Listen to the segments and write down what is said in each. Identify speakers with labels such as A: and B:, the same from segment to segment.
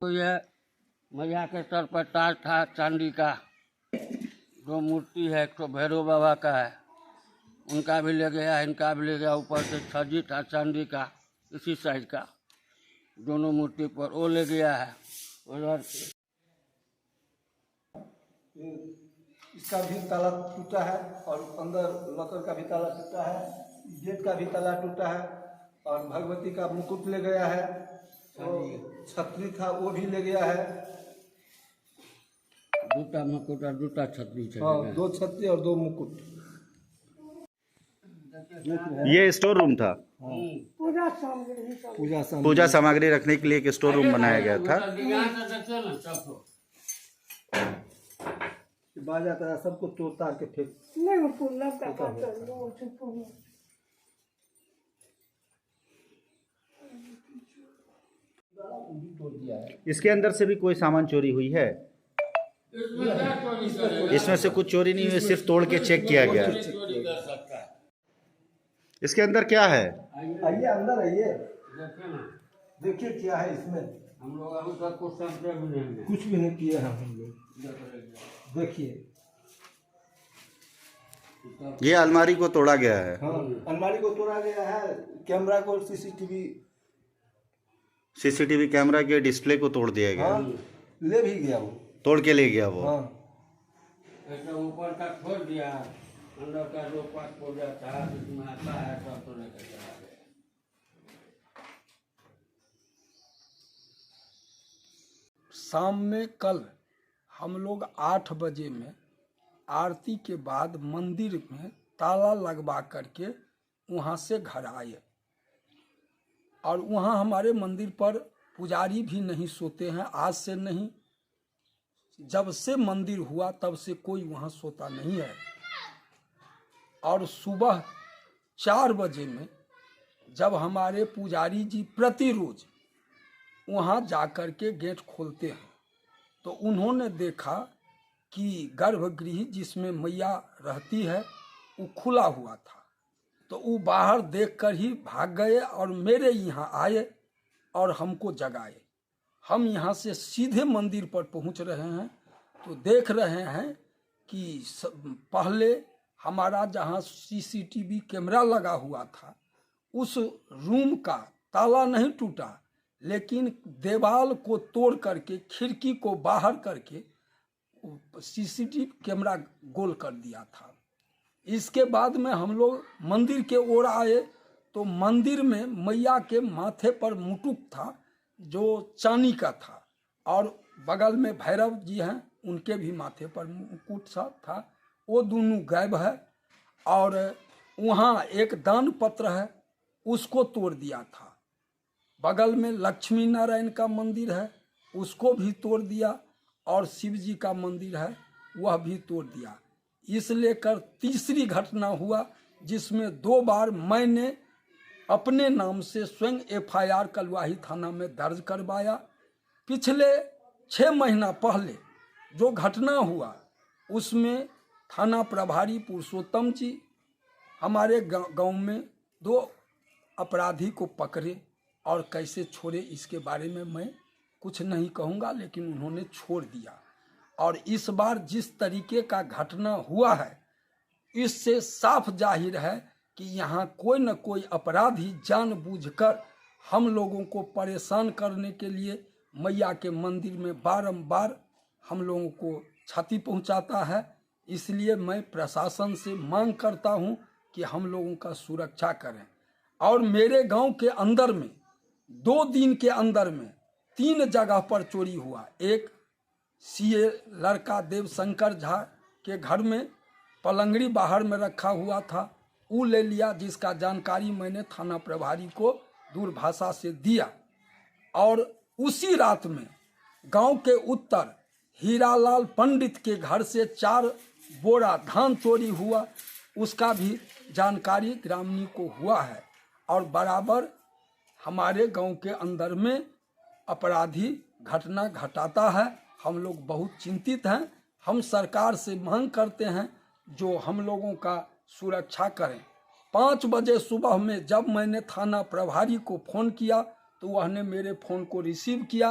A: तो यह मैया के सर पर ताज था चांदी का। दो मूर्ति है, एक तो भैरव बाबा का है, उनका भी ले गया, इनका भी ले गया। ऊपर से छज्जी था चांदी का, इसी साइज का, दोनों मूर्ति पर वो ले गया है। उधर
B: इसका भी ताला टूटा है और अंदर लॉकर का भी ताला टूटा है, गेट का भी ताला टूटा है और भगवती का मुकुट ले गया है, छतरी था वो भी ले गया है।
A: दूटा मुकुट और दूटा छतरी थे।
B: हाँ, दो छतरी और दो मुकुट।
C: ये स्टोर रूम था। पूजा सामग्री रखने के लिए एक स्टोर रूम बनाया गया था।
B: बाजा था, सबको तोड़ तार के फेंक
C: इसके अंदर से भी कोई सामान चोरी हुई है? इसमें से कुछ चोरी नहीं हुई, सिर्फ तोड़ के चेक किया गया। इसके अंदर क्या है?
B: आइए अंदर आइए, देखिए क्या है इसमें।
A: हम लोग अभी तक
B: कुछ भी नहीं किए हैं हम लोग। देखिए,
C: ये अलमारी को तोड़ा गया है।
B: हाँ, अलमारी को तोड़ा गया है, कैमरा को,
C: सीसीटीवी कैमरा के डिस्प्ले को तोड़ दिया गया।
B: हाँ, ले भी गया वो,
C: तोड़ के ले गया वो।
B: हाँ।
A: ऊपर का छोड़ दिया, अंदर का जो पास पूजा था जिसमें आता है सब तो लेकर चला गया।
D: शाम में कल हम लोग 8 बजे में आरती के बाद मंदिर में ताला लगवा करके वहाँ से घर आए और वहाँ हमारे मंदिर पर पुजारी भी नहीं सोते हैं। आज से नहीं, जब से मंदिर हुआ तब से कोई वहाँ सोता नहीं है। और सुबह 4 बजे में जब हमारे पुजारी जी प्रतिरोज वहाँ जाकर के गेट खोलते हैं तो उन्होंने देखा कि गर्भगृह जिसमें मैया रहती है वो खुला हुआ था। तो वो बाहर देखकर ही भाग गए और मेरे यहाँ आए और हमको जगाए। हम यहाँ से सीधे मंदिर पर पहुँच रहे हैं तो देख रहे हैं कि पहले हमारा जहाँ सीसीटीवी कैमरा लगा हुआ था उस रूम का ताला नहीं टूटा, लेकिन दीवार को तोड़ करके खिड़की को बाहर करके सीसीटीवी कैमरा गोल कर दिया था। इसके बाद में हम लोग मंदिर के ओर आए तो मंदिर में मैया के माथे पर मुकुट था जो चांदी का था और बगल में भैरव जी हैं, उनके भी माथे पर मुकुट सा था, वो दोनों गायब है। और वहाँ एक दान पत्र है, उसको तोड़ दिया था। बगल में लक्ष्मी नारायण का मंदिर है, उसको भी तोड़ दिया और शिव जी का मंदिर है, वह भी तोड़ दिया। इस लेकर तीसरी घटना हुआ जिसमें 2 बार मैंने अपने नाम से स्वयं FIR कलवाही थाना में दर्ज करवाया। पिछले 6 महीना पहले जो घटना हुआ उसमें थाना प्रभारी पुरुषोत्तम जी हमारे गांव में 2 अपराधी को पकड़े और कैसे छोड़े इसके बारे में मैं कुछ नहीं कहूँगा, लेकिन उन्होंने छोड़ दिया। और इस बार जिस तरीके का घटना हुआ है इससे साफ जाहिर है कि यहाँ कोई न कोई अपराधी जानबूझकर हम लोगों को परेशान करने के लिए मैया के मंदिर में बारंबार हम लोगों को क्षति पहुँचाता है। इसलिए मैं प्रशासन से मांग करता हूँ कि हम लोगों का सुरक्षा करें। और मेरे गांव के अंदर में 2 दिन के अंदर में 3 जगह पर चोरी हुआ। एक CA लड़का देवशंकर झा के घर में पलंगड़ी बाहर में रखा हुआ था, वो ले लिया, जिसका जानकारी मैंने थाना प्रभारी को दूरभाषा से दिया। और उसी रात में गांव के उत्तर हीरालाल पंडित के घर से 4 बोरा धान चोरी हुआ, उसका भी जानकारी ग्रामीण को हुआ है। और बराबर हमारे गांव के अंदर में अपराधी घटना घटाता है। हम लोग बहुत चिंतित हैं। हम सरकार से मांग करते हैं जो हम लोगों का सुरक्षा करें। 5 बजे सुबह में जब मैंने थाना प्रभारी को फ़ोन किया तो वह ने मेरे फ़ोन को रिसीव किया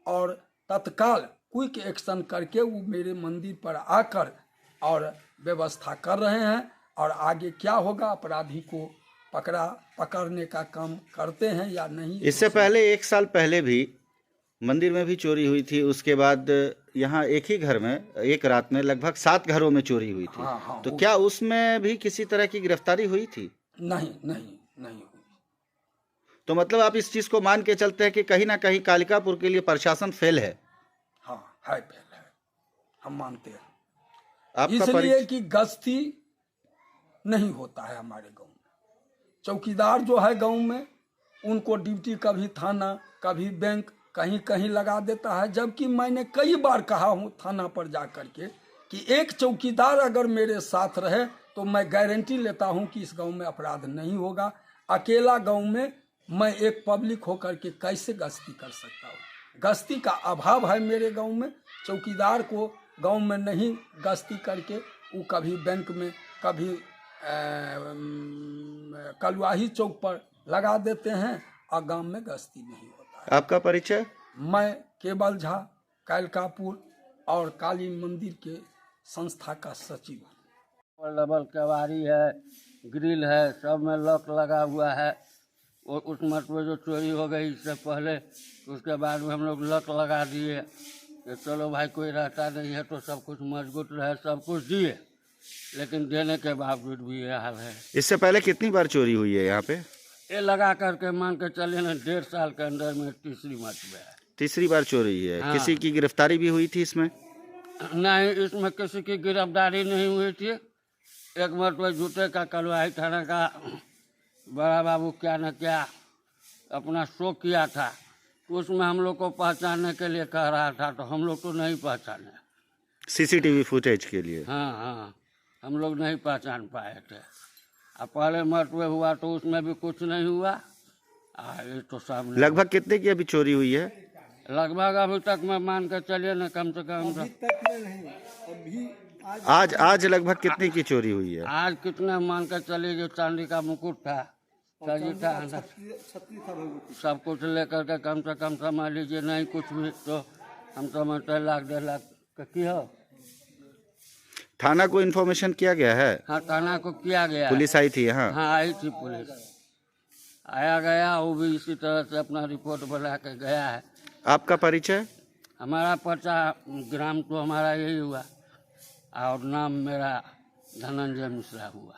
D: और तत्काल क्विक एक्शन करके वो मेरे मंदिर पर आकर और व्यवस्था कर रहे हैं। और आगे क्या होगा, अपराधी को पकड़ने का काम करते हैं या नहीं।
C: इससे पहले 1 साल पहले भी मंदिर में भी चोरी हुई थी, उसके बाद यहाँ एक ही घर में एक रात में लगभग 7 घरों में चोरी हुई थी।
D: हाँ,
C: तो क्या उसमें भी किसी तरह की गिरफ्तारी हुई थी?
D: नहीं हुई।
C: तो मतलब आप इस चीज को मान के चलते हैं कि कहीं ना कहीं कालिकापुर के लिए प्रशासन फेल है?
D: हाँ है, फेल है, हम मानते हैं।
C: आपका
D: इसलिए कि गश्ती नहीं होता है हमारे गांव में। चौकीदार जो है गांव में, उनको ड्यूटी कभी थाना कभी बैंक कहीं कहीं लगा देता है। जबकि मैंने कई बार कहा हूँ थाना पर जा कर के कि एक चौकीदार अगर मेरे साथ रहे तो मैं गारंटी लेता हूँ कि इस गांव में अपराध नहीं होगा। अकेला गांव में मैं एक पब्लिक होकर के कैसे गश्ती कर सकता हूँ? गश्ती का अभाव है मेरे गांव में। चौकीदार को गांव में नहीं गश्ती करके वो कभी बैंक में कभी कलवाही चौक पर लगा देते हैं और गांव में गश्ती नहीं होता है।
C: आपका परिचय?
D: मैं केवल झा, कालिकापुर और काली मंदिर के संस्था का सचिव हूँ।
A: डबल केवाड़ी है, ग्रिल है, सब में लॉक लगा हुआ है। और उस मरतबे जो चोरी हो गई इससे पहले, उसके बाद में हम लोग लॉक लगा दिए कि चलो भाई कोई रहता नहीं है तो सब कुछ मजबूत रहे, सब कुछ दिए। लेकिन देने के बावजूद भी ये हाल है।
C: इससे पहले कितनी बार चोरी हुई है यहाँ पे?
A: ये लगा करके मान के चले ना 1.5 साल के अंदर में तीसरी मरतबे है।
C: तीसरी बार चोरी हुई है।
A: हाँ।
C: किसी की गिरफ्तारी भी हुई थी इसमें?
A: नहीं, इसमें किसी की गिरफ्तारी नहीं हुई थी। एक मरतबे जूते का कलवाही थाना का बड़ा बाबू क्या न क्या अपना शो किया था, उसमें हम लोग को पहचानने के लिए कह रहा था, तो हम लोग तो नहीं पहचाने।
C: सीसीटीवी फुटेज के लिए?
A: हाँ, हम लोग नहीं पहचान पाए थे। अब पहले मरतबे हुआ तो उसमें भी कुछ नहीं हुआ। ये तो सामने
C: लगभग कितने की अभी चोरी हुई है?
A: लगभग अभी तक मैं मान के चलिए ना कम से कम
C: आज लगभग कितने की चोरी हुई है?
A: आज कितने मान के चलिए, जो चांदी का मुकुट था, सजी था, सब कुछ लेकर के कम से कम समझ लीजिए, नहीं कुछ भी तो हम समझते 1.5 लाख की हो।
C: थाना को इन्फॉर्मेशन किया गया है?
A: हाँ, थाना को किया गया।
C: पुलिस आई थी यहाँ?
A: हाँ, आई थी पुलिस, आया गया, वो भी इसी तरह से अपना रिपोर्ट बना के गया है।
C: आपका परिचय?
A: हमारा पर्चा ग्राम तो हमारा यही हुआ और नाम मेरा धनंजय मिश्रा हुआ।